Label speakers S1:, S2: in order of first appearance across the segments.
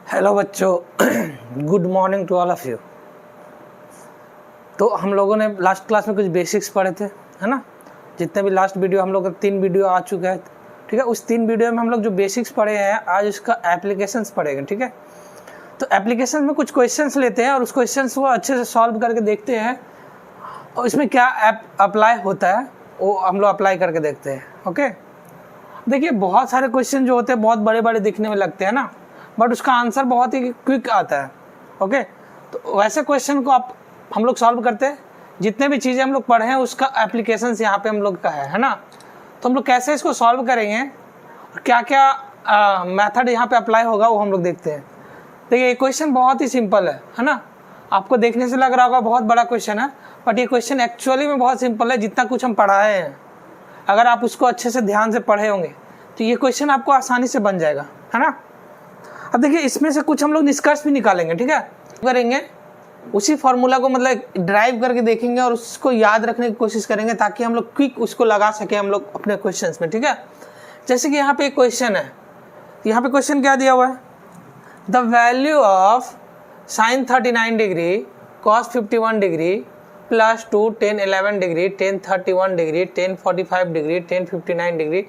S1: Hello बच्चों, good morning to all of you. तो हम लोगों ने लास्ट क्लास में कुछ बेसिक्स पढ़े थे, है ना। जितने भी लास्ट वीडियो हम लोग का 3 वीडियो आ चुका है, ठीक है। उस 3 वीडियो में हम लोग जो बेसिक्स पढ़े हैं, आज उसका एप्लीकेशंस पढ़ेंगे, ठीक है। तो एप्लीकेशन में कुछ क्वेश्चंस लेते हैं और उस क्वेश्चंस को अच्छे से सॉल्व करके देखते हैं और इसमें क्या अप्लाई होता है वो हम लोग अप्लाई करके देखते हैं। ओके, देखिए बहुत सारे क्वेश्चन जो होते हैं बहुत बड़े बड़े दिखने में लगते हैं ना, बट उसका आंसर बहुत ही क्विक आता है। ओके, तो वैसे क्वेश्चन को हम लोग सॉल्व करते हैं। जितने भी चीज़ें हम लोग पढ़े हैं उसका एप्लीकेशन यहाँ पे हम लोग का है ना। तो हम लोग कैसे इसको सॉल्व करेंगे और क्या क्या मेथड यहाँ पे अप्लाई होगा वो हम लोग देखते हैं। देखिए ये क्वेश्चन बहुत ही सिंपल है ना। आपको देखने से लग रहा होगा बहुत बड़ा क्वेश्चन है, बट ये क्वेश्चन एक्चुअली में बहुत सिंपल है। जितना कुछ हम पढ़ाए हैं, अगर आप उसको अच्छे से ध्यान से पढ़े होंगे तो ये क्वेश्चन आपको आसानी से बन जाएगा, है ना। अब देखिए इसमें से कुछ हम लोग निष्कर्ष भी निकालेंगे, ठीक है। करेंगे उसी फॉर्मूला को मतलब ड्राइव करके देखेंगे और उसको याद रखने की कोशिश करेंगे ताकि हम लोग क्विक उसको लगा सके हम लोग अपने क्वेश्चंस में, ठीक है। जैसे कि यहाँ पे एक क्वेश्चन है, यहाँ पे क्वेश्चन क्या दिया हुआ है, the value of sin 39 degree cos 51 degree plus 2 10 11 degree 10 31 degree 10 45 degree 10 59 degree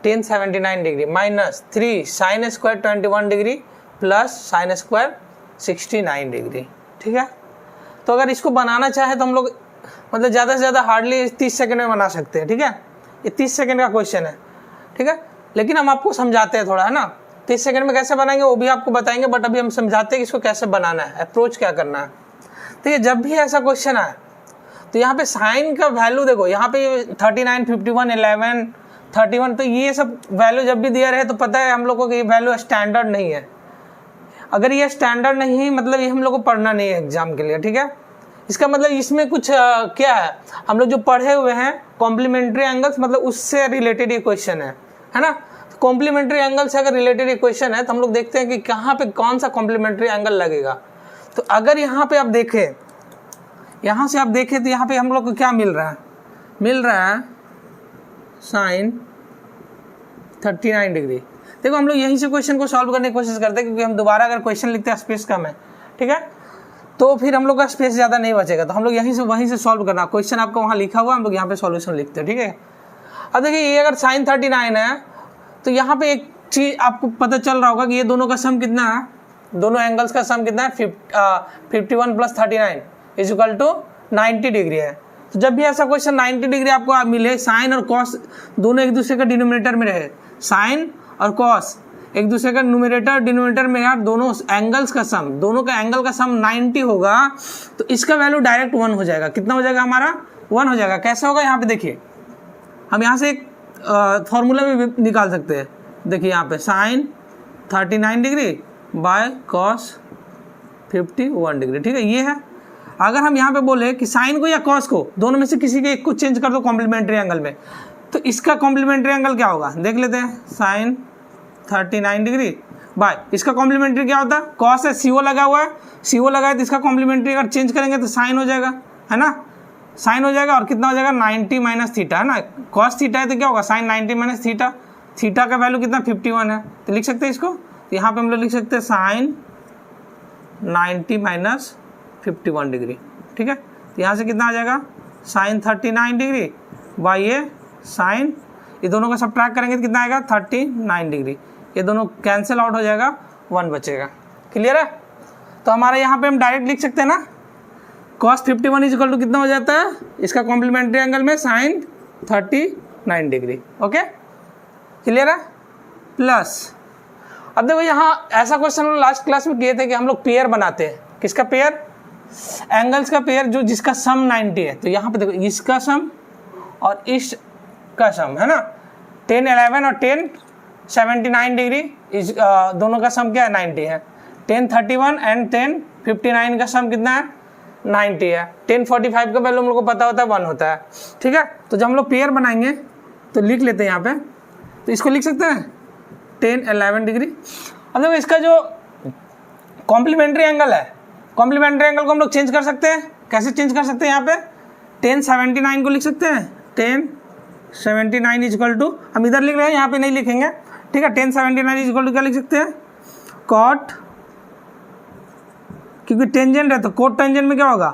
S1: 10 79 degree minus 3 sin square 21 degree plus sin square 69 degree, ठीक है। तो अगर इसको बनाना चाहे तो हम लोग मतलब ज़्यादा से ज़्यादा हार्डली 30 सेकंड में बना सकते हैं, ठीक है। ये 30 सेकंड का क्वेश्चन है, ठीक है। लेकिन हम आपको समझाते हैं थोड़ा, है ना। 30 सेकंड में कैसे बनाएंगे वो भी आपको बताएंगे, बट अभी हम समझाते हैं कि इसको कैसे बनाना है, अप्रोच क्या करना है। ठीक है, जब भी ऐसा क्वेश्चन आए तो यहाँ पे साइन का वैल्यू देखो, यहाँ पे 39 51 11 31, तो ये सब वैल्यू जब भी दिया रहे तो पता है हम लोग को कि ये वैल्यू स्टैंडर्ड नहीं है। अगर ये स्टैंडर्ड नहीं है मतलब ये हम लोग को पढ़ना नहीं है एग्जाम के लिए, ठीक है। इसका मतलब इसमें कुछ क्या है, हम लोग जो पढ़े हुए हैं कॉम्प्लीमेंट्री एंगल्स, मतलब उससे रिलेटेड ये क्वेश्चन है ना। कॉम्प्लीमेंट्री एंगल से अगर रिलेटेड ये क्वेश्चन है तो हम लोग देखते हैं कि कहाँ पे कौन सा कॉम्प्लीमेंट्री एंगल लगेगा। तो अगर यहाँ पे आप देखें, यहाँ से आप देखें तो यहाँ पे हम लोग को क्या मिल रहा है साइन 39 डिग्री। देखो हम लोग यहीं से क्वेश्चन को सॉल्व करने की कोशिश करते हैं, क्योंकि हम दोबारा अगर क्वेश्चन लिखते हैं स्पेस कम है, ठीक है, तो फिर हम लोग का स्पेस ज़्यादा नहीं बचेगा। तो हम लोग वहीं से सॉल्व करना, क्वेश्चन आपको वहाँ लिखा हुआ, हम लोग यहाँ पे सॉल्यूशन लिखते हैं, ठीक है। अब देखिए ये अगर साइन 39 है तो यहाँ पे एक चीज़ आपको पता चल रहा होगा कि ये दोनों का सम कितना है, दोनों एंगल्स का सम कितना है 51 plus 39 is equal to 90 degree है। तो जब भी ऐसा क्वेश्चन 90 डिग्री आपको मिले, साइन और कॉस दोनों एक दूसरे का डिनोमिनेटर में रहे, साइन और कॉस एक दूसरे का न्यूमरेटर डिनोमिनेटर में यार, दोनों एंगल्स का सम, दोनों का एंगल का सम 90 होगा, तो इसका वैल्यू डायरेक्ट 1 हो जाएगा। कितना हो जाएगा हमारा, 1 हो जाएगा। कैसे होगा, यहाँ पे देखिए, हम यहाँ से एक फॉर्मूला भी निकाल सकते हैं। देखिए यहाँ पे sine 39 degree by cos 51 degree, ठीक है, ये है। अगर हम यहाँ पे बोले कि साइन को या कॉस को, दोनों में से किसी के एक को चेंज कर दो कॉम्प्लीमेंट्री एंगल में, तो इसका कॉम्प्लीमेंट्री एंगल क्या होगा देख लेते हैं। साइन 39 डिग्री बाय इसका कॉम्प्लीमेंट्री क्या होता है, कॉस है, CO लगा हुआ है, CO लगा है तो इसका कॉम्प्लीमेंट्री अगर चेंज करेंगे तो साइन हो जाएगा, है ना, साइन हो जाएगा। और कितना हो जाएगा 90 माइनस थीटा, है ना, कॉस थीटा है तो क्या होगा साइन 90 माइनस थीटा, थीटा का वैल्यू कितना 51 है, तो लिख सकते हैं इसको। तो यहाँ पे हम लोग लिख सकते हैं साइन 90 माइनस 51 डिग्री, ठीक है। तो यहाँ से कितना आ जाएगा साइन 39 डिग्री बाई ये साइन, ये दोनों का सब्ट्रैक्ट करेंगे तो कितना आएगा 39 डिग्री, ये दोनों कैंसिल आउट हो जाएगा, 1 बचेगा। क्लियर है। तो हमारे यहाँ पे हम डायरेक्ट लिख सकते हैं ना, cos 51 इज इक्वल टू कितना हो जाता है, इसका कॉम्प्लीमेंट्री एंगल में साइन 39 डिग्री। ओके, क्लियर है। प्लस अब देखो यहाँ ऐसा क्वेश्चन हम लास्ट क्लास में किए थे कि हम लोग पेयर बनाते हैं, किसका पेयर, एंगल्स का पेयर जो जिसका सम 90 है। तो यहाँ पे देखो इसका सम और इसका सम, है ना, 10 11 और 10 79 डिग्री इस दोनों का सम क्या है 90 है। 10 31 एंड 10 59 का सम कितना है 90 है। 10 45 का वैल्यू हम लोग को पता होता है 1 होता है, ठीक है। तो जब हम लोग पेयर बनाएंगे तो लिख लेते हैं यहाँ पे, तो इसको लिख सकते हैं 10 11 डिग्री। अब देखो इसका जो कॉम्प्लीमेंट्री एंगल है, कॉम्प्लीमेंट्री एंगल को हम लोग चेंज कर सकते हैं। कैसे चेंज कर सकते हैं, यहाँ पे 10 79 को लिख सकते हैं 10 79 इज इक्वल टू, हम इधर लिख रहे हैं यहाँ पे नहीं लिखेंगे, ठीक है। 10 79 इज इक्वल टू क्या लिख सकते हैं, कॉट क्योंकि टेंजेंट है तो कोट टेंजेंट में क्या होगा,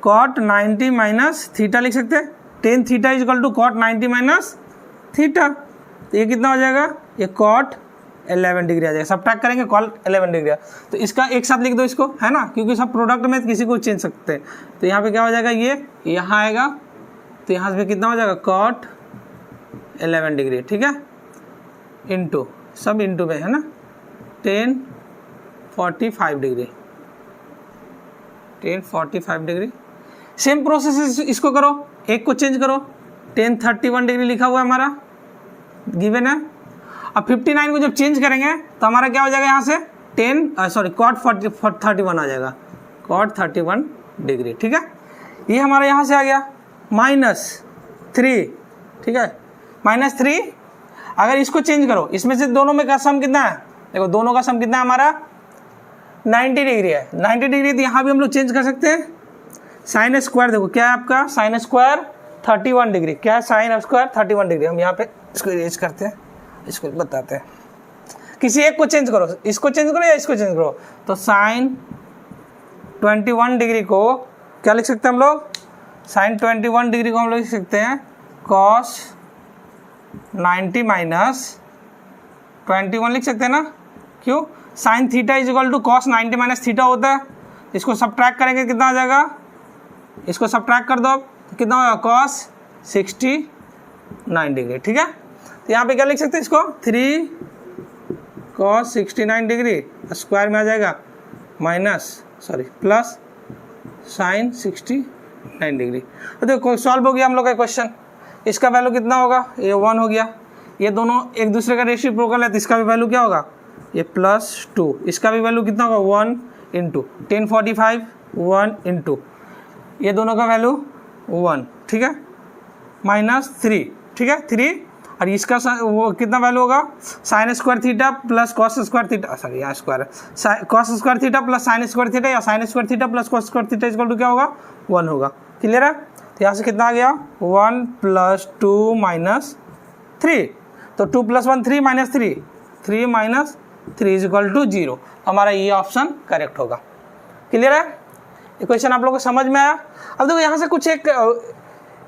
S1: कॉट 90 माइनस थीटा लिख सकते हैं। Tan theta is equal to cot 90 minus theta, तो ये कितना हो जाएगा, ये कॉट 11 डिग्री आ जाएगा। सब्ट्रैक्ट करेंगे कॉट 11 डिग्री, तो इसका एक साथ लिख दो इसको, है ना, क्योंकि सब प्रोडक्ट में किसी को चेंज सकते हैं। तो यहाँ पे क्या हो जाएगा, ये यहाँ आएगा, तो यहाँ पे कितना हो जाएगा, कॉट 11 डिग्री, ठीक है, इंटू सब इंटू में है ना, 1045 डिग्री, 1045 डिग्री। सेम प्रोसेस इसको करो, एक को चेंज करो, 1031 डिग्री लिखा हुआ है हमारा, गिवन है। अब 59 को जब चेंज करेंगे तो हमारा क्या हो जाएगा, यहाँ से कॉट 31 आ जाएगा, कॉट 31 डिग्री, ठीक है। ये हमारा यहाँ से आ गया -3, ठीक है, -3। अगर इसको चेंज करो, इसमें से दोनों में का सम कितना है, देखो दोनों का सम कितना है हमारा 90 डिग्री है, 90 डिग्री। तो यहाँ भी हम लोग चेंज कर सकते हैं, साइन स्क्वायर देखो क्या है आपका, साइन स्क्वायर 31 डिग्री, क्या है, साइन स्क्वायर 31 डिग्री। हम यहाँ पे इसको इरेज करते हैं, इसको बताते हैं, किसी एक को चेंज करो, इसको चेंज करो या इसको चेंज करो। तो साइन 21 डिग्री को क्या लिख सकते हैं हम लोग, साइन 21 डिग्री को हम लोग लिख सकते हैं कॉस 90 माइनस 21 लिख सकते हैं ना, क्यों, sine theta is equal to cos 90 minus theta होता है। इसको सब्ट्रैक्ट करेंगे कितना आ जाएगा, इसको सब्ट्रैक्ट कर दो तो कितना होगा, कॉस 69 डिग्री, ठीक है। तो यहाँ पे क्या लिख सकते हैं इसको, 3 कॉस 69 डिग्री स्क्वायर में आ जाएगा प्लस साइन 69 डिग्री। तो देखो सॉल्व हो गया हम लोग का क्वेश्चन। इसका वैल्यू कितना होगा, ये 1 हो गया, ये दोनों एक दूसरे का रेसिप्रोकल है तो इसका भी वैल्यू क्या होगा, ये +2, इसका भी वैल्यू कितना होगा 1 इंटू 1045, 1 इंटू ये दोनों का वैल्यू 1, ठीक है, -3, ठीक है, 3, और इसका वो कितना वैल्यू होगा, sine square theta plus cos square theta, sorry यहाँ square, cos square theta plus sine square theta, या sine square theta plus cos square theta equal to क्या होगा, 1 होगा। क्लियर है। तो यहाँ से कितना आ गया, 1 + 2 - 3, तो 2 + 1 3 - 3, 3 - 3 = 0। हमारा ये ऑप्शन करेक्ट होगा। क्लियर है, ये क्वेश्चन आप लोगों को समझ में आया। अब देखो यहाँ से कुछ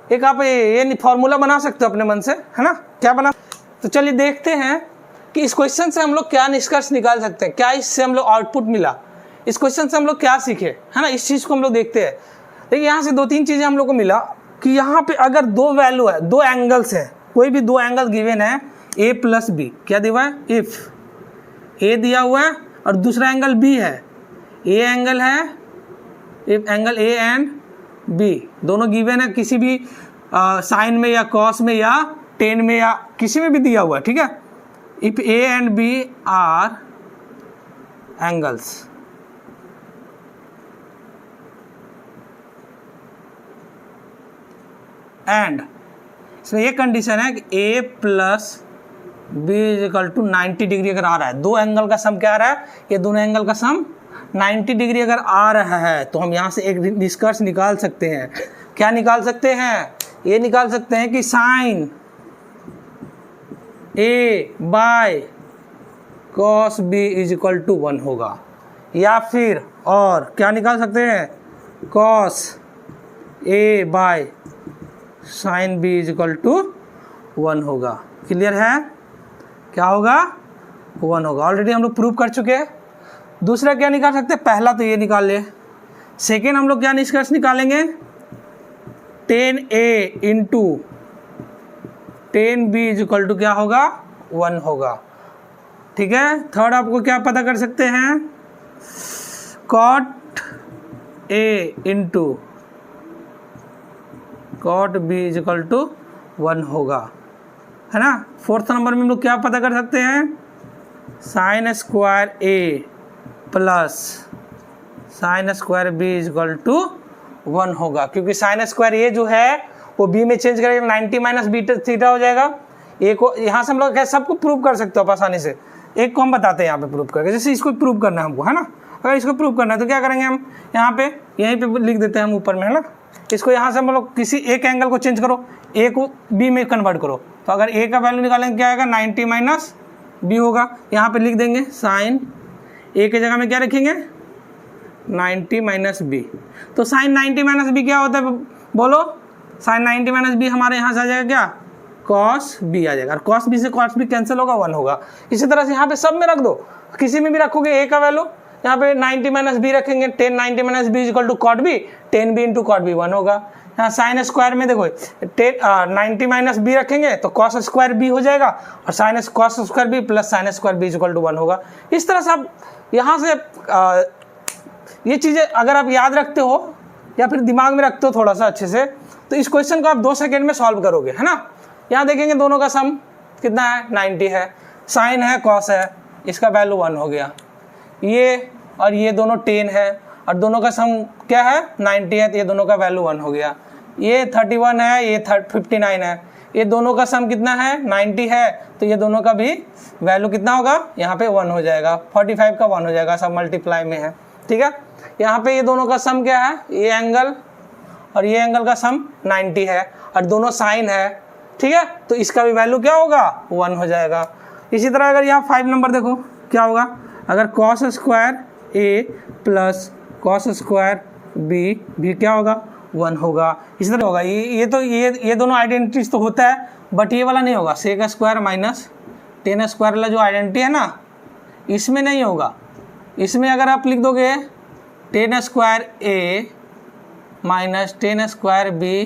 S1: एक आप ये फॉर्मूला बना सकते हो अपने मन से, है ना, क्या बना, तो चलिए देखते हैं कि इस क्वेश्चन से हम लोग क्या निष्कर्ष निकाल सकते हैं, क्या इससे हम लोग आउटपुट मिला, इस क्वेश्चन से हम लोग क्या सीखे, है ना, इस चीज़ को हम लोग देखते हैं। देखिए यहाँ से 2-3 चीज़ें हम लोग को मिला कि यहाँ पे अगर 2 वैल्यू है, 2 एंगल्स है, कोई भी 2 एंगल गिवन है A + B, क्या दिया हुआ है, इफ़ A दिया हुआ है और दूसरा एंगल B है, A एंगल है, if angle A and B दोनों गिवन है, किसी भी साइन में या कॉस में या टेन में या किसी में भी दिया हुआ है, ठीक है। If A and B are angles, and इसमें ये कंडीशन है कि A + B = 90 डिग्री अगर आ रहा है, 2 एंगल का सम क्या आ रहा है, ये दोनों एंगल का सम 90 डिग्री अगर आ रहा है तो हम यहाँ से एक निष्कर्ष निकाल सकते हैं। क्या निकाल सकते हैं, ये निकाल सकते हैं कि साइन A cos B = 1 होगा, या फिर और क्या निकाल सकते हैं, cos A sin B = 1 होगा। क्लियर है, क्या होगा, 1 होगा। ऑलरेडी हम लोग प्रूव कर चुके हैं। दूसरा क्या निकाल सकते हैं, पहला तो ये निकाल ले, सेकेंड हम लोग क्या निष्कर्ष निकालेंगे, 10A × 10B = क्या होगा, 1 होगा, ठीक है। थर्ड आपको क्या पता कर सकते हैं, cot A × cot B = 1 होगा, है ना। फोर्थ नंबर में हम लोग क्या पता कर सकते हैं, sin square A plus sin square B = 1 होगा, क्योंकि sin स्क्वायर A जो है वो B में चेंज करेगा, 90 - B थीटा हो जाएगा। ए को यहाँ से हम लोग सबको प्रूव कर सकते हो आसानी से, एक को हम बताते हैं यहाँ पे प्रूव करके, जैसे इसको प्रूव करना है हमको, है ना। अगर इसको प्रूव करना है तो क्या करेंगे हम, यहाँ पे यहीं पे लिख देते हैं हम ऊपर में, है ना। इसको यहाँ से हम लोग किसी एक एंगल को चेंज करो, A को B में कन्वर्ट करो, तो अगर A का वैल्यू निकालेंगे क्या आएगा, 90 - B होगा। यहाँ पे लिख देंगे साइन A की जगह में क्या रखेंगे, 90 माइनस बी। तो साइन 90 माइनस बी क्या होता है बोलो? साइन 90 माइनस बी हमारे यहाँ से आ जाएगा क्या? कॉस बी आ जाएगा, और कॉस बी से कॉस बी कैंसिल होगा, 1 होगा। इसी तरह से यहाँ पे सब में रख दो, किसी में भी रखोगे ए का वैल्यू, यहाँ पे 90 माइनस बी रखेंगे, 10 90 minus B equal to cot B, 10 B into cot B 1 होगा। यहाँ साइन स्क्वायर में देखो 90 माइनस बी रखेंगे तो कॉस स्क्वायर बी हो जाएगा, और sine cos square B plus sine square B equal to 1 होगा। इस तरह से आप यहाँ से ये चीज़ें अगर आप याद रखते हो या फिर दिमाग में रखते हो थोड़ा सा अच्छे से, तो इस क्वेश्चन को आप 2 सेकेंड में सॉल्व करोगे, है ना। यहाँ देखेंगे दोनों का सम कितना है? 90 है, साइन है कॉस है, इसका वैल्यू 1 हो गया। ये और ये दोनों 10 है और दोनों का सम क्या है? 90 है, तो ये दोनों का वैल्यू 1 हो गया। ये 31 है, ये 59 है, ये दोनों का सम कितना है? 90 है, तो ये दोनों का भी वैल्यू कितना होगा? यहाँ पे 1 हो जाएगा, 45 का 1 हो जाएगा, सब मल्टीप्लाई में है, ठीक है। यहाँ पे ये दोनों का सम क्या है? ये एंगल और ये एंगल का सम 90 है और दोनों साइन है, ठीक है, तो इसका भी वैल्यू क्या होगा? 1 हो जाएगा। इसी तरह अगर यहाँ 5 नंबर देखो क्या होगा, अगर cos square A plus cos square B भी क्या होगा? 1 होगा। इसी तरह होगा, ये दोनों आइडेंटिटीज तो होता है, बट ये वाला नहीं होगा, sec square minus tan square वाला जो आइडेंटिटी है ना, इसमें नहीं होगा। इसमें अगर आप लिख दोगे 10 स्क्वायर ए माइनस 10 स्क्वायर बी,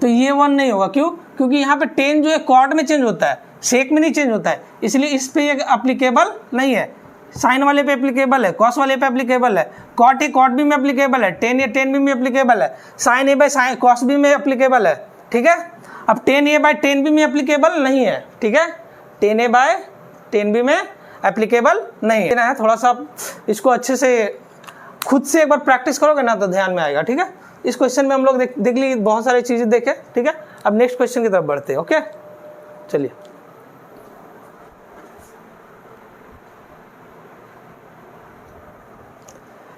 S1: तो ये 1 नहीं होगा। क्यों? क्योंकि यहाँ पे 10 जो है कॉट में चेंज होता है, सेक में नहीं चेंज होता है, इसलिए इस पे ये अप्लीकेबल नहीं है। साइन वाले पे एप्लीकेबल है, कॉस वाले पे एप्लीकेबल है, कॉट ए कॉट बी में एप्लीकेबल है, 10 ए 10 बी में एप्लीकेबल है, sine A by sine cos B में एप्लीकेबल है, ठीक है। अब 10 ए बाय 10 बी में एप्लीकेबल नहीं है, ठीक है, 10 ए बाय 10 बी में एप्लीकेबल नहीं है। थोड़ा सा इसको अच्छे से खुद से एक बार प्रैक्टिस करोगे ना तो ध्यान में आएगा, ठीक है। इस क्वेश्चन में हम लोग देख ली बहुत सारी चीजें देखे, ठीक है। अब नेक्स्ट क्वेश्चन की तरफ बढ़ते हैं, ओके।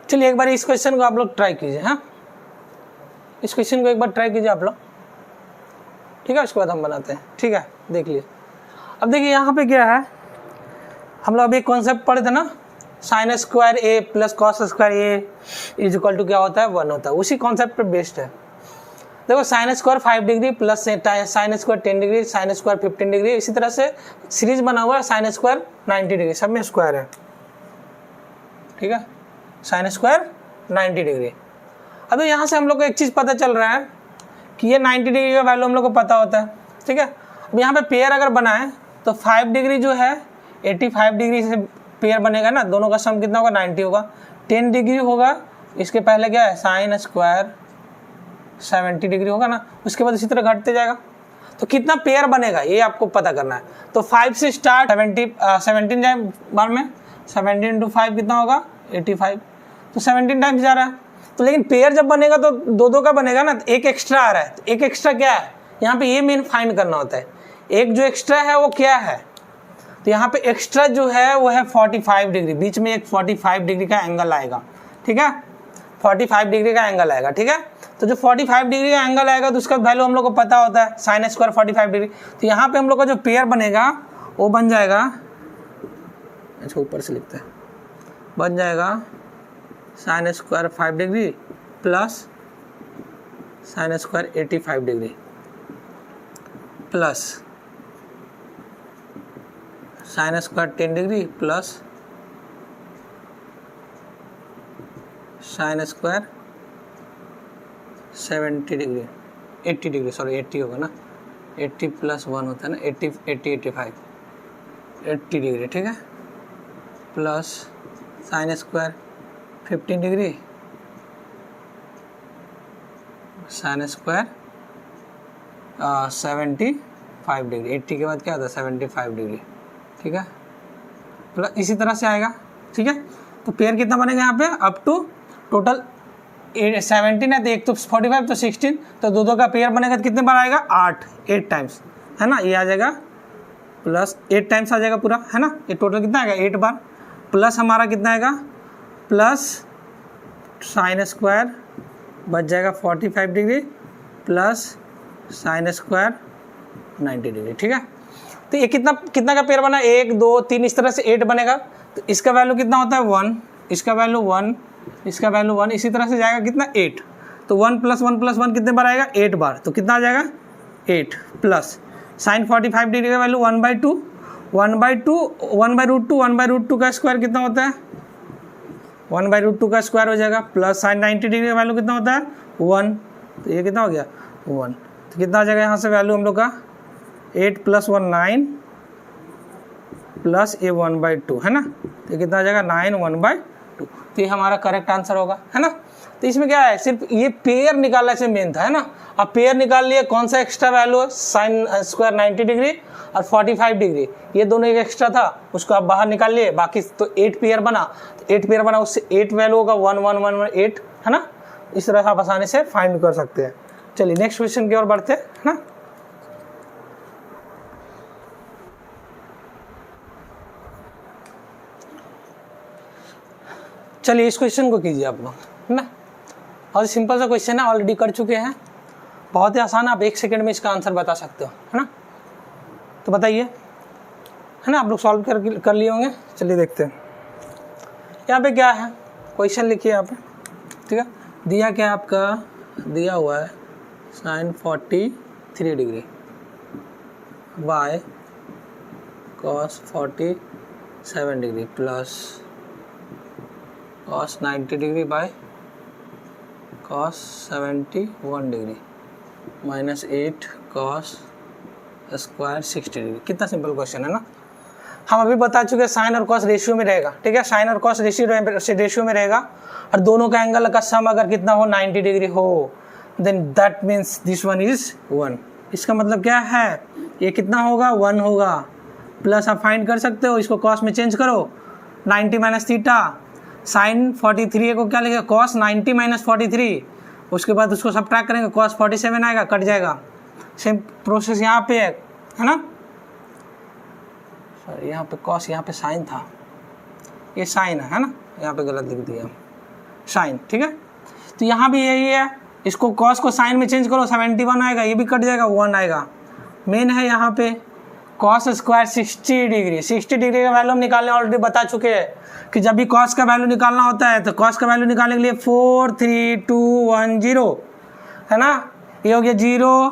S1: चलिए एक बार इस क्वेश्चन को आप लोग ट्राई कीजिए, हाँ, इस क्वेश्चन को एक बार ट्राई कीजिए आप लोग, ठीक है। उसके बाद हम बनाते हैं, ठीक है। देख लिए, अब देखिए यहाँ पे क्या है, हम लोग अभी कॉन्सेप्ट पढ़े थे ना, sine square A plus cos square A is equal to क्या होता है? 1 होता है। उसी कॉन्सेप्ट पे बेस्ड है। देखो sine square 5 degree plus sine square 10 degree, sine square 15 degree, इसी तरह से सीरीज बना हुआ है। साइन स्क्वायर 90 डिग्री, सब में स्क्वायर है, ठीक है। Sine square 90 degree. अब यहाँ से हम लोग को एक चीज़ पता चल रहा है कि ये 90 डिग्री का वैल्यू हम लोग को पता होता है, ठीक है। अब यहाँ पे पेयर अगर बनाए तो 5 डिग्री जो है 85 डिग्री से पेयर बनेगा ना, दोनों का सम कितना होगा? 90 होगा। 10 डिग्री होगा, इसके पहले क्या है? साइन स्क्वायर 70 डिग्री होगा ना, उसके बाद इसी तरह घटते जाएगा। तो कितना पेयर बनेगा ये आपको पता करना है। तो 5 से स्टार्ट 17 जाए बार में, 17 इंटू 5 कितना होगा? 85, तो 17 टाइम्स जा रहा है। तो लेकिन पेयर जब बनेगा तो दो का बनेगा ना, एक एक्स्ट्रा आ रहा है। तो एक एक्स्ट्रा क्या है यहाँ पे? ये मेन फाइंड करना होता है, एक जो एक्स्ट्रा है वो क्या है। तो यहाँ पे एक्स्ट्रा जो है वो है 45 डिग्री, बीच में एक 45 डिग्री का एंगल आएगा, ठीक है। 45 डिग्री का एंगल आएगा, ठीक है। तो जो 45 डिग्री का एंगल आएगा तो उसका वैल्यू हम लोग को पता होता है, साइन स्क्वायर 45 डिग्री। तो यहाँ पे हम लोग का जो पेयर बनेगा वो बन जाएगा, अच्छा ऊपर से लिखते हैं, बन जाएगा sine square 5 degree plus sine square 85 degree plus sine square 10 degree plus sine square 70 degree 80 degree, sorry 80 होगा ना, 80 प्लस 1 होता है ना, 85 डिग्री, ठीक है, plus sine square 15 degree sine square 75 degree, 80 के बाद क्या होता है? 75 डिग्री, ठीक है, प्लस इसी तरह से आएगा, ठीक है। तो पेयर कितना बनेगा यहाँ पे? अप टू टोटल 17 है, तो एक तो 45 तो 16, तो दो का पेयर बनेगा तो कितने बार आएगा? 8 टाइम्स, है ना, ये आ जाएगा प्लस 8 टाइम्स आ जाएगा पूरा, है ना। ये टोटल कितना आएगा? 8 बार, प्लस हमारा कितना आएगा? प्लस साइन स्क्वायर बच जाएगा 45 degree plus sine square 90 degree, ठीक है। तो ये कितना का पेयर बना? 1 2 3, इस तरह से 8 बनेगा। तो इसका वैल्यू कितना होता है? 1, इसका वैल्यू 1, इसका वैल्यू 1, इसी तरह से जाएगा कितना 8, तो 1 + 1 + 1 कितने बार आएगा 8 बार, तो कितना आ जाएगा 8 प्लस साइन 45 डिग्री का वैल्यू 1/2 1/√2 का स्क्वायर कितना होता है 1/√2 का स्क्वायर हो जाएगा, प्लस साइन 90 डिग्री का वैल्यू कितना होता है 1, तो ये कितना हो गया 1, तो कितना आ जाएगा यहाँ से वैल्यू हम लोग का 8 + 1 9 प्लस ये 1/2 है ना, तो ये कितना आ जाएगा 9 1/2, तो ये हमारा करेक्ट आंसर होगा है ना। तो इसमें क्या है, सिर्फ ये पेयर निकालने से मेन था है ना। अब पेयर निकाल लिए, कौन सा एक्स्ट्रा वैल्यू है साइन स्क्वायर 90 डिग्री और 45 डिग्री, ये दोनों एक एक्स्ट्रा था, उसको आप बाहर निकाल लिए, बाकी तो 8 पेयर बना, तो 8 पेयर बना, उससे 8 वैल्यू होगा 1 1 1 1 8 है ना। इस तरह से आप आसानी से फाइंड कर सकते हैं। चलिए नेक्स्ट क्वेश्चन की ओर बढ़ते हैं है ना। चलिए इस क्वेश्चन को कीजिए आप लोग है ना, और सिंपल सा क्वेश्चन है, ऑलरेडी कर चुके हैं, बहुत ही आसान है, आप 1 सेकंड में इसका आंसर बता सकते हो है ना। तो बताइए है ना, आप लोग सॉल्व कर लिए होंगे। चलिए देखते हैं यहाँ पे क्या है, क्वेश्चन लिखिए यहाँ पे, ठीक है। दिया क्या आपका, दिया हुआ है sine 43 degree by cos 47 degree plus cos 90 degree by cos 71 degree minus 8 cos square 60 degree. कितना सिंपल क्वेश्चन है ना। हम अभी बता चुके हैं साइन और कॉस रेशियो में रहेगा, ठीक है, साइन और कॉस रेशियो में रहेगा, और दोनों का एंगल का सम अगर कितना हो 90 डिग्री हो, then that means this one is 1। इसका मतलब क्या है, ये कितना होगा 1 होगा, प्लस आप फाइंड कर सकते हो, इसको कॉस में चेंज करो, 90 माइनस थीटा, साइन 43 को क्या लिखेगा कॉस 90 माइनस 43, उसके बाद उसको सब्ट्रैक्ट करेंगे, कॉस 47 आएगा, कट जाएगा। सेम प्रोसेस यहाँ पे है ना, सॉरी यहाँ पे कॉस, यहाँ पे साइन था, ये साइन है ना, यहाँ पे गलत लिख दिया साइन, ठीक है। तो यहाँ भी यही है, इसको कॉस को साइन में चेंज करो, 71 आएगा, ये भी कट जाएगा, 1 आएगा। मेन है यहाँ पे कॉस स्क्वायर 60 डिग्री, 60 डिग्री का वैल्यू हम निकालने ऑलरेडी बता चुके हैं कि जब भी कॉस का वैल्यू निकालना होता है तो कॉस का वैल्यू निकालने के लिए 4 3 2 1 0 है ना। ये हो गया 0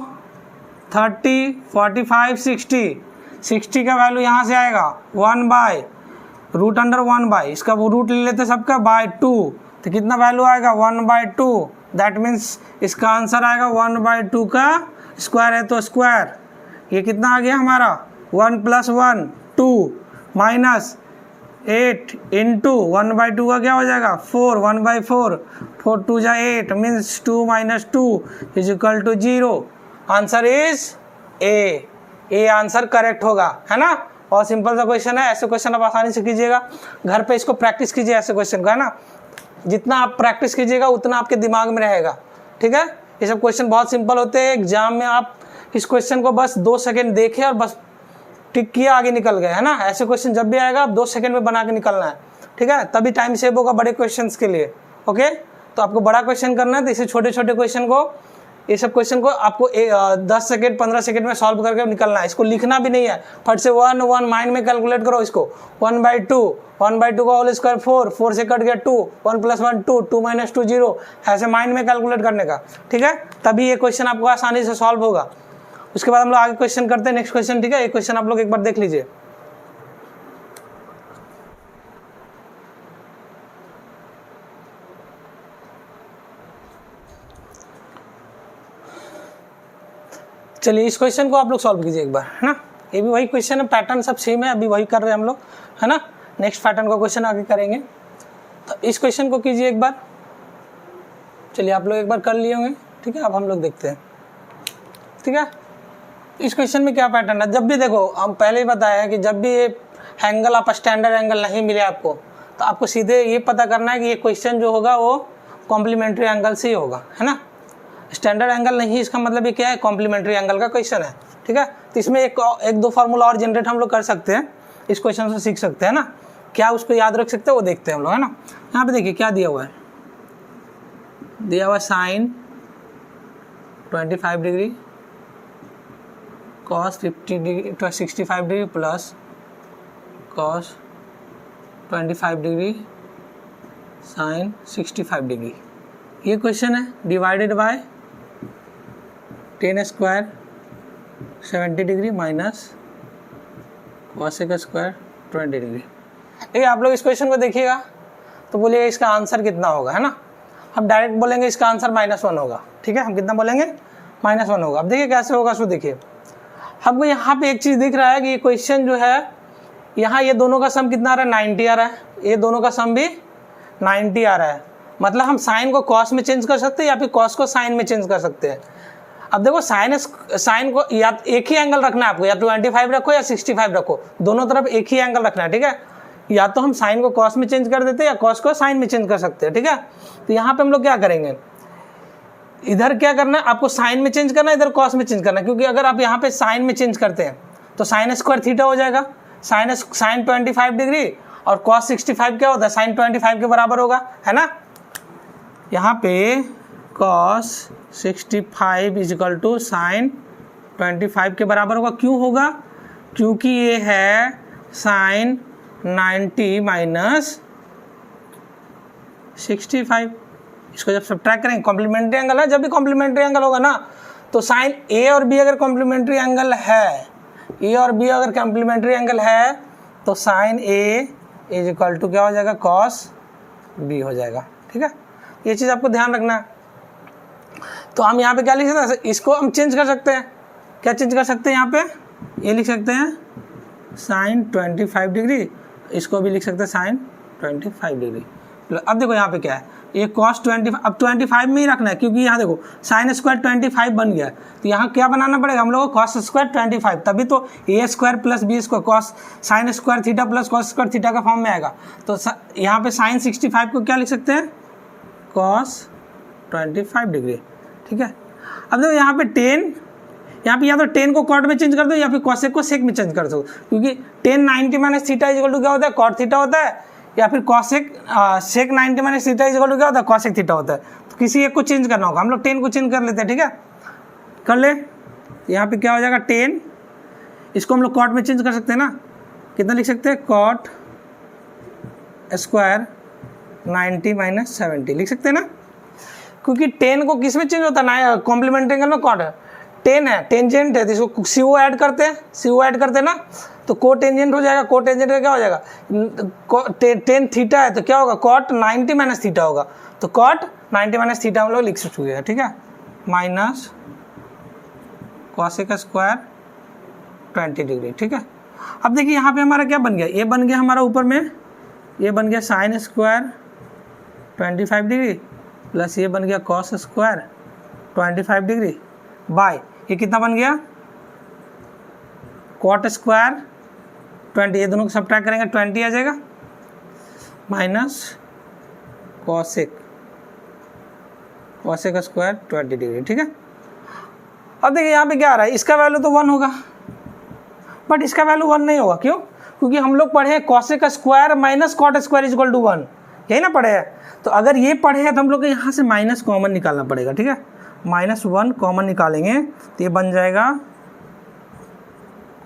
S1: 30 45 60 का वैल्यू यहाँ से आएगा 1/√1/, इसका वो रूट ले लेते सबका बाय 2, तो कितना वैल्यू आएगा 1/2, दैट मीन्स इसका आंसर आएगा 1/2 का स्क्वायर है तो स्क्वायर, ये कितना आ गया हमारा 1 + 1 2 माइनस 8 इंटू 1/2 का क्या हो जाएगा 4, 1/4, 4 2 जा 8 means 2 - 2 = 0। Answer is A answer correct होगा है ना। और सिंपल सा क्वेश्चन है, ऐसे क्वेश्चन आप आसानी से कीजिएगा, घर पे इसको प्रैक्टिस कीजिए ऐसे क्वेश्चन का है ना, जितना आप प्रैक्टिस कीजिएगा उतना आपके दिमाग में रहेगा, ठीक है। ये सब क्वेश्चन बहुत सिंपल होते हैं, एग्जाम में आप इस क्वेश्चन को बस 2 सेकंड देखें और बस टिक किया आगे निकल गए है ना। ऐसे क्वेश्चन जब भी आएगा आप 2 सेकंड में बना के निकलना है, ठीक है, तभी टाइम सेव होगा बड़े क्वेश्चंस के लिए। ओके, तो आपको बड़ा क्वेश्चन करना है तो इसे छोटे छोटे क्वेश्चन को, ये सब क्वेश्चन को आपको 10 सेकंड 15 सेकंड में सॉल्व करके निकलना है। इसको लिखना भी नहीं है, फट से 1 1 माइंड में कैलकुलेट करो इसको। 1/2 का होल स्क्वायर 4 से कट गया 2, 1 + 1 2 2 - 2 0, ऐसे माइंड में कैलकुलेट करने का, ठीक है, तभी ये क्वेश्चन आपको आसानी से सॉल्व होगा। उसके बाद हम लोग आगे क्वेश्चन करते हैं, नेक्स्ट क्वेश्चन, ठीक है। ये क्वेश्चन आप लोग एक बार देख लीजिए। चलिए इस क्वेश्चन को आप लोग सॉल्व कीजिए एक बार, है ना। ये भी वही क्वेश्चन है, पैटर्न सब सेम है, अभी वही कर रहे हैं हम लोग, है ना। नेक्स्ट पैटर्न का क्वेश्चन आगे करेंगे, तो इस क्वेश्चन को कीजिए एक बार। चलिए आप लोग एक बार कर लिए होंगे, ठीक है। अब हम लोग देखते हैं, ठीक है। इस क्वेश्चन में क्या पैटर्न है, जब भी देखो हम पहले ही बताया है कि जब भी ये एंगल आप स्टैंडर्ड एंगल नहीं मिले आपको, तो आपको सीधे ये पता करना है कि ये क्वेश्चन जो होगा वो कॉम्प्लीमेंट्री एंगल से ही होगा, है ना। स्टैंडर्ड एंगल नहीं, इसका मतलब ये क्या है, कॉम्प्लीमेंट्री एंगल का क्वेश्चन है, ठीक है। तो इसमें एक दो फार्मूला और जनरेट हम लोग कर सकते हैं, इस क्वेश्चन से सीख सकते हैं ना। क्या उसको याद रख सकते हैं वो देखते हैं हम लोग, है ना। यहाँ पे देखिए क्या दिया हुआ है, दिया हुआ sine 25 degree cos 50 degree 65 degree plus cos 25 degree sine 65 degree. ये क्वेश्चन है, divided by tan square 70 degree minus cosec square 20 degree. देखिए आप लोग इस क्वेश्चन को देखिएगा तो बोलिए इसका आंसर कितना होगा, है ना। हम डायरेक्ट बोलेंगे इसका आंसर -1 होगा, ठीक है। हम कितना बोलेंगे, -1 होगा। अब देखिए कैसे होगा, सो देखिए हमको यहाँ पे एक चीज़ दिख रहा है कि ये क्वेश्चन जो है, यहाँ ये दोनों का सम कितना आ रहा है, 90 आ रहा है। ये दोनों का सम भी 90 आ रहा है। मतलब हम साइन को कॉस में चेंज कर सकते हैं या फिर कॉस को साइन में चेंज कर सकते हैं। अब देखो साइन को या एक ही एंगल रखना है आपको, या 25 रखो या 65 रखो, दोनों तरफ एक ही एंगल रखना है, ठीक है। या तो हम साइन को कॉस में चेंज कर देते हैं या कॉस को साइन में चेंज कर सकते हैं, ठीक है। तो यहाँ पे हम लोग क्या करेंगे, इधर क्या करना है आपको, साइन में चेंज करना है, इधर कॉस में चेंज करना है। क्योंकि अगर आप यहाँ पे साइन में चेंज करते हैं तो साइन स्क्वायर थीटा हो जाएगा। साइन 25 डिग्री और कॉस 65 क्या होता है, साइन 25 के बराबर होगा, है ना। यहाँ पे कॉस 65 इजिकल टू साइन 25 के बराबर होगा। क्यों होगा, क्योंकि ये है साइन 90 माइनस 65। इसको जब सब्ट्रैक्ट करेंगे, कॉम्प्लीमेंट्री एंगल है, जब भी कॉम्प्लीमेंट्री एंगल होगा ना तो साइन ए और बी अगर कॉम्प्लीमेंट्री एंगल है, ए और बी अगर कॉम्प्लीमेंट्री एंगल है तो sine A is equal to क्या हो जाएगा, कॉस बी हो जाएगा, ठीक है। ये चीज़ आपको ध्यान रखना है। तो हम यहाँ पे क्या लिख सकते हैं, इसको हम चेंज कर सकते हैं। क्या चेंज कर सकते हैं, यहाँ पे ये लिख सकते हैं साइन 25 डिग्री, इसको भी लिख सकते हैं साइन 25 डिग्री। अब देखो यहाँ पे क्या है, ये कॉस 25, अब 25 में ही रखना है क्योंकि यहाँ देखो साइन स्क्वायर 25 बन गया। तो यहाँ क्या बनाना पड़ेगा हम लोगों को, कॉस स्क्वायर 25, तभी तो A square plus B square cos sine square theta plus cos square theta का फॉर्म में आएगा। तो यहाँ पे साइन 65 को क्या लिख सकते हैं, कॉस 25 डिग्री, ठीक है। अब देखो यहाँ पे 10, यहाँ पे या तो 10 को कॉट में चेंज कर दो या फिर कॉसेक को सेक में चेंज कर दो, क्योंकि 10 90 माइनस थीटा इक्वल टू क्या होता है, कॉट थीटा होता है, या फिर cosec sec 90 minus theta equal to क्या होता है, कॉसेक थीटा होता है। तो किसी एक को चेंज करना होगा, हम लोग 10 को चेंज कर लेते हैं, ठीक है, कर ले। यहाँ पे क्या हो जाएगा 10, इसको हम लोग कॉट में चेंज कर सकते हैं ना, कितना लिख सकते हैं, कॉट स्क्वायर 90 माइनस 70 लिख सकते हैं ना। क्योंकि 10 को किस में चेंज होता है ना, कॉम्प्लीमेंट्री एंगल में कॉट 10 है, टेंजेंट है, तो इसको CO ऐड करते हैं, CO ऐड करते हैं ना, तो को टेंजेंट हो जाएगा। को टेंजेंट का क्या हो जाएगा, 10 थीटा है तो क्या होगा, कॉट 90 माइनस थीटा होगा। तो कॉट 90 माइनस थीटा हम लोग लिख चुके हैं, ठीक है, माइनस कॉसेक स्क्वायर 20 डिग्री, ठीक है। अब देखिए यहाँ पे हमारा क्या बन गया, ये बन गया हमारा ऊपर में, ये बन गया साइन स्क्वायर 25 डिग्री प्लस ये बन गया कॉस स्क्वायर 25 डिग्री बाय ये कितना बन गया, कॉट स्क्वायर 20, ये दोनों को सब्ट्रैक्ट करेंगे 20 आ जाएगा, माइनस कॉसेक स्क्वायर 20 डिग्री, ठीक है। अब देखिए यहाँ पे क्या आ रहा है, इसका वैल्यू तो 1 होगा, बट इसका वैल्यू 1 नहीं होगा। क्यों, क्योंकि हम लोग पढ़े हैं cosec square minus cot square equal to 1, यही ना पढ़े हैं। तो अगर ये पढ़े हैं तो हम लोग को यहाँ से माइनस कॉमन निकालना पड़ेगा, ठीक है, -1 कॉमन निकालेंगे तो ये बन जाएगा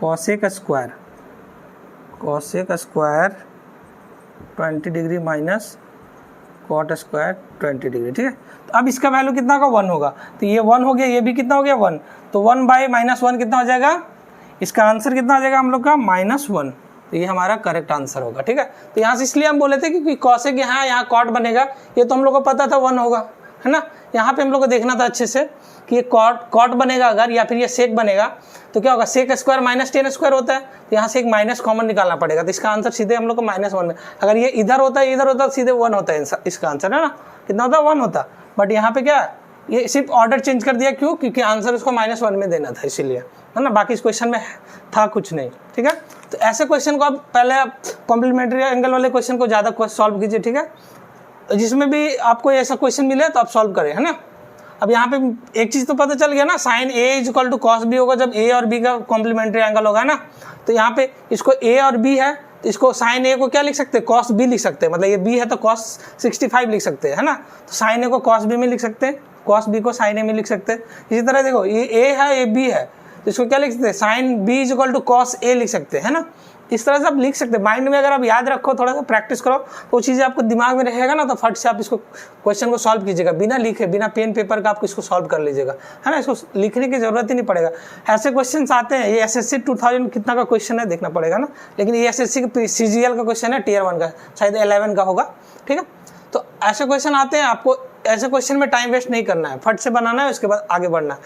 S1: cosec square 20 degree minus cot square 20 degree, ठीक है। तो अब इसका वैल्यू कितना होगा, 1 होगा। तो ये 1 हो गया, ये भी कितना हो गया 1, तो 1 बाई -1 कितना हो जाएगा, इसका आंसर कितना आ जाएगा हम लोग का -1। तो ये हमारा करेक्ट आंसर होगा, ठीक है। तो यहाँ से इसलिए हम बोले थे कि कॉसेक यहाँ कॉट बनेगा, ये तो हम लोग को पता था 1 होगा, है ना। यहाँ पे हम लोग को देखना था अच्छे से कि ये कॉट बनेगा अगर, या फिर ये सेक बनेगा तो क्या होगा, sec square minus tan square होता है, तो यहाँ से एक माइनस कॉमन निकालना पड़ेगा। तो इसका आंसर सीधे हम लोग को -1 में, अगर ये इधर होता है इधर होता है सीधे 1 होता है इसका आंसर, है ना, कितना होता है 1 होता। बट यहाँ पे क्या ये सिर्फ ऑर्डर चेंज कर दिया, क्यों, क्योंकि आंसर उसको -1 में देना था इसीलिए, है ना, बाकी इस क्वेश्चन में था कुछ नहीं, ठीक है। तो ऐसे क्वेश्चन को आप पहले कॉम्प्लीमेंट्री एंगल वाले क्वेश्चन को ज़्यादा सॉल्व कीजिए, ठीक है, जिसमें भी आपको ऐसा क्वेश्चन मिले तो आप सॉल्व करें, है ना। अब यहाँ पे एक चीज़ तो पता चल गया ना, sine A is equal to cos B होगा जब A और B का कॉम्प्लीमेंट्री एंगल होगा ना। तो यहाँ पे इसको A और B है तो इसको साइन A को क्या लिख सकते हैं, कॉस B लिख सकते हैं, मतलब ये B है तो कॉस 65 लिख सकते हैं, है ना। तो साइन A को कॉस B में लिख सकते हैं, कॉस B को साइन A में लिख सकते हैं। इसी तरह देखो ये A है ये B है तो इसको क्या लिख सकते हैं, sine B is equal to cos A लिख सकते हैं, है ना। इस तरह से आप लिख सकते हैं। माइंड में अगर आप याद रखो, थोड़ा सा प्रैक्टिस करो, तो वो चीज़ें आपको दिमाग में रहेगा ना, तो फट से आप इसको क्वेश्चन को सॉल्व कीजिएगा, बिना लिखे, बिना पेन पेपर का आपको इसको सॉल्व कर लीजिएगा, है ना। इसको लिखने की जरूरत ही नहीं पड़ेगा। ऐसे क्वेश्चन आते हैं, ये SSC 2000 कितना का क्वेश्चन है देखना पड़ेगा ना, लेकिन ये SSC का CGL का क्वेश्चन है, Tier 1 का, शायद 11 का होगा, ठीक है। तो ऐसे क्वेश्चन आते हैं, आपको ऐसे क्वेश्चन में टाइम वेस्ट नहीं करना है, फट से बनाना है, उसके बाद आगे बढ़ना है।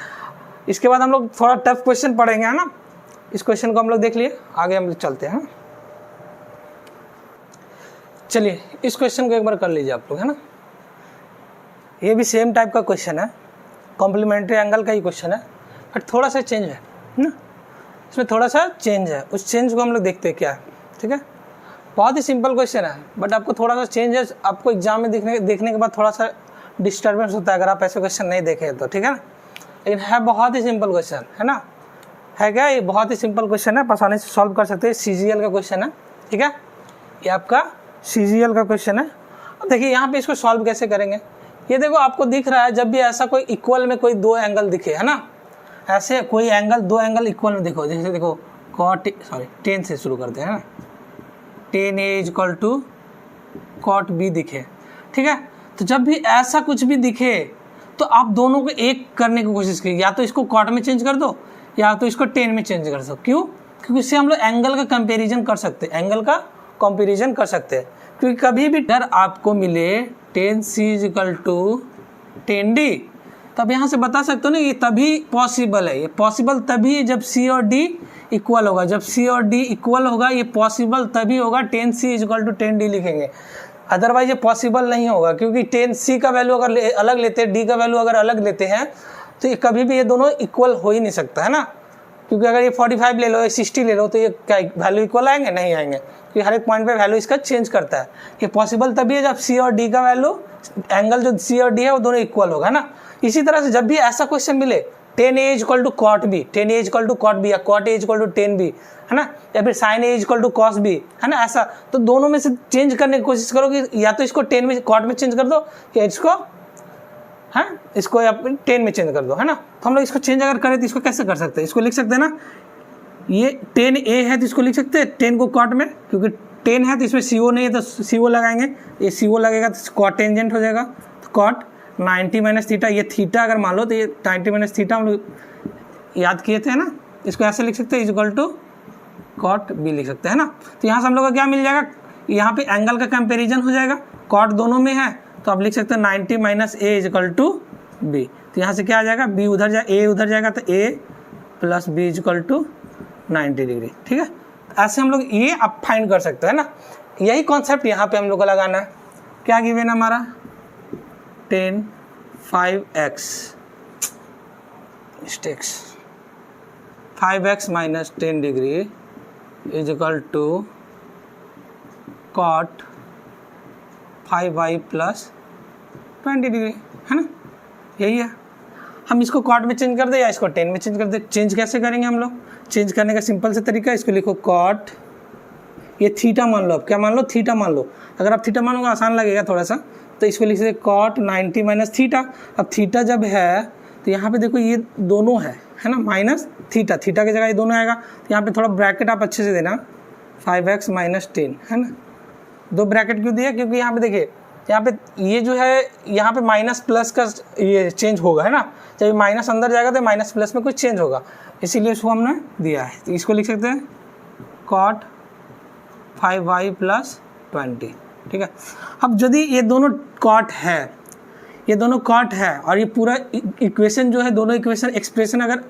S1: इसके बाद हम लोग थोड़ा टफ क्वेश्चन पढ़ेंगे, है ना। इस क्वेश्चन को हम लोग देख लिए, आगे हम लोग चलते हैं। चलिए इस क्वेश्चन को एक बार कर लीजिए आप लोग, है ना। ये भी सेम टाइप का क्वेश्चन है, कॉम्प्लीमेंट्री एंगल का ही क्वेश्चन है, बट थोड़ा सा चेंज है ना, इसमें थोड़ा सा चेंज है। उस चेंज को हम लोग देखते हैं क्या है, ठीक है। बहुत ही सिंपल क्वेश्चन है, बट आपको थोड़ा सा चेंज है, आपको एग्जाम में देखने के बाद थोड़ा सा डिस्टर्बेंस होता है अगर आप ऐसे क्वेश्चन नहीं देखें तो, ठीक है ना। लेकिन है बहुत ही सिंपल क्वेश्चन, है ना। है क्या, ये बहुत ही सिंपल क्वेश्चन है, आसानी से सॉल्व कर सकते हैं। CGL का क्वेश्चन है, ठीक है, ये आपका CGL का क्वेश्चन है। अब देखिए यहाँ पे इसको सॉल्व कैसे करेंगे। ये देखो आपको दिख रहा है, जब भी ऐसा कोई इक्वल में कोई दो एंगल दिखे, है ना, ऐसे कोई एंगल, दो एंगल इक्वल में देखो, जैसे देखो tan से शुरू करते हैं ना, tan A = cot B दिखे, ठीक है। तो जब भी ऐसा कुछ भी दिखे तो आप दोनों को एक करने की कोशिश करिए, या तो इसको कॉट में चेंज कर दो, या तो इसको tan में चेंज कर दो। क्यों? क्योंकि इससे हम लोग एंगल का कंपैरिजन कर सकते हैं, एंगल का कंपैरिजन कर सकते हैं। क्योंकि कभी भी अगर आपको मिले tan C = tan D, तब यहाँ से बता सकते हो ना, ये तभी पॉसिबल है। ये पॉसिबल तभी है जब C और D इक्वल होगा। जब C और D इक्वल होगा, ये पॉसिबल तभी होगा। tan C = tan D लिखेंगे, अदरवाइज ये पॉसिबल नहीं होगा। क्योंकि tan C का वैल्यू अगर अलग लेते हैं, D का वैल्यू अगर अलग लेते हैं, तो ये कभी भी ये दोनों इक्वल हो ही नहीं सकता, है ना। क्योंकि अगर ये 45 ले लो, ये 60 ले लो, तो ये क्या वैल्यू इक्वल आएंगे? नहीं आएंगे, क्योंकि हर एक पॉइंट पे वैल्यू इसका चेंज करता है। ये पॉसिबल तभी है जब C और D का वैल्यू, एंगल जो C और D है वो दोनों इक्वल होगा ना। इसी तरह से जब भी ऐसा क्वेश्चन मिले tan A = cot B, tan A = cot B, या cot A = tan B, है ना, या फिर sin A = cos B, है ना, ऐसा, तो दोनों में से चेंज करने की कोशिश करो कि या तो इसको tan में, cot में चेंज कर दो, या इसको, है, इसको या tan में चेंज कर दो, है ना। तो हम लोग इसको चेंज अगर करें तो इसको कैसे कर सकते हैं? इसको लिख सकते हैं ना, ये tan A है तो इसको लिख सकते हैं tan को cot में, क्योंकि tan है तो इसमें CO नहीं है तो CO लगाएंगे, ये CO लगेगा तो cot टेंजेंट हो जाएगा, तो cot 90 - थीटा, ये थीटा अगर मान लो तो ये 90 - थीटा हम लोग याद किए थे ना, इसको ऐसे लिख सकते हैं = cot B लिख सकते हैं ना। तो यहाँ से हम लोग का क्या मिल जाएगा, यहाँ पे एंगल का कंपैरिजन हो जाएगा, cot दोनों में है, तो आप लिख सकते हैं 90 - A = B। तो यहाँ से क्या आ जाएगा, B उधर जाए, A उधर जाएगा, तो A + B = 90 डिग्री, ठीक है। ऐसे हम लोग ये आप फाइंड कर सकते हैं ना। यही कॉन्सेप्ट यहाँ पे हम लोग को लगाना है। क्या गिवन है हमारा, tan 5x 5x - 10 degree = cot 5y + 20 degree, है ना, यही है। हम इसको cot में चेंज कर दे या इसको tan में चेंज कर दे। चेंज कैसे करेंगे हम लोग? चेंज करने का सिंपल से तरीका है, इसको लिखो cot, ये थीटा मान लो, अब क्या मान लो, थीटा मान लो। अगर आप थीटा मानोगे आसान लगेगा थोड़ा सा, तो इसको लिख सकते cot 90 - थीटा। अब थीटा जब है तो यहाँ पे देखो ये दोनों है ना, माइनस थीटा, थीटा की जगह ये दोनों आएगा, तो यहाँ पे थोड़ा ब्रैकेट आप अच्छे से देना, 5x - 10, है ना। दो ब्रैकेट क्यों दिया? क्योंकि यहाँ पे देखिए, यहाँ पे ये जो है, यहाँ पे माइनस प्लस का ये चेंज होगा, है ना। जब माइनस अंदर जाएगा तो माइनस प्लस में कुछ चेंज होगा, इसीलिए इसको हमने दिया है। तो इसको लिख सकते हैं cot 5y + 20, ठीक है। अब यदि ये दोनों cot है, ये दोनों cot है, और ये पूरा इक्वेशन जो है, दोनों इक्वेशन एक्सप्रेशन अगर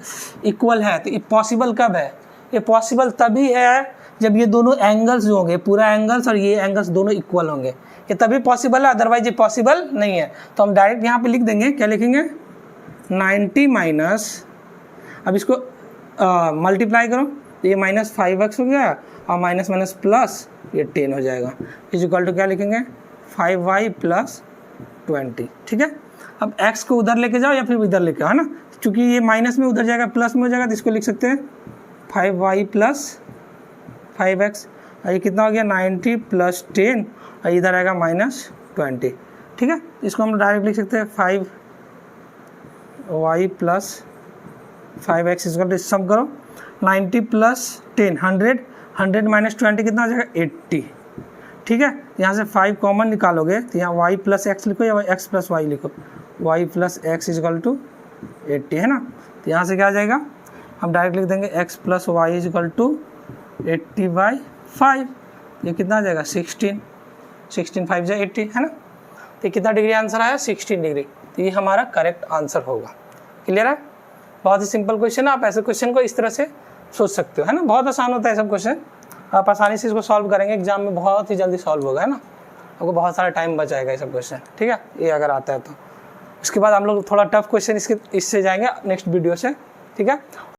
S1: इक्वल है, तो ये पॉसिबल कब है? ये पॉसिबल तभी है जब ये दोनों एंगल्स जो होंगे, पूरा एंगल्स और ये एंगल्स दोनों इक्वल होंगे, ये तभी पॉसिबल है, अदरवाइज ये पॉसिबल नहीं है। तो हम डायरेक्ट यहाँ पे लिख देंगे, क्या लिखेंगे, 90 - अब इसको मल्टीप्लाई करो, ये -5x हो गया, और माइनस प्लस ये 10 हो जाएगा, = क्या लिखेंगे, 5y + 20, ठीक है। अब x को उधर लेके जाओ या फिर इधर लेके आओ, है ना, क्योंकि ये माइनस में उधर जाएगा, प्लस में हो जाएगा, तो इसको लिख सकते हैं 5y + 5x, और ये कितना हो गया, 90 + 10, और इधर आएगा -20, ठीक है। इसको हम डायरेक्ट लिख सकते हैं 5y + 5x, इसको सम करो, 90 + 10 100, 100 माइनस 20 कितना आ जाएगा 80। ठीक है, यहाँ से 5 कॉमन निकालोगे तो यहाँ y प्लस एक्स लिखो या x प्लस वाई लिखो, y plus x equal to 80 है ना। तो यहाँ से क्या आ जाएगा, हम डायरेक्ट लिख देंगे x plus y equal to 80/5। ये कितना आ जाएगा 16, 5 जा 80 है ना। तो कितना डिग्री आंसर आया 16 डिग्री। तो ये हमारा करेक्ट आंसर होगा। क्लियर है, बहुत ही सिंपल क्वेश्चन है। आप ऐसे क्वेश्चन को इस तरह से सोच सकते हो है ना, बहुत आसान होता है सब क्वेश्चन, आप आसानी से इसको सॉल्व करेंगे, एग्जाम में बहुत ही जल्दी सॉल्व होगा है ना, आपको बहुत सारा टाइम बच जाएगा ये सब क्वेश्चन। ठीक है, ये अगर आता है तो उसके बाद हम लोग थोड़ा टफ क्वेश्चन इससे जाएंगे नेक्स्ट वीडियो से। ठीक है।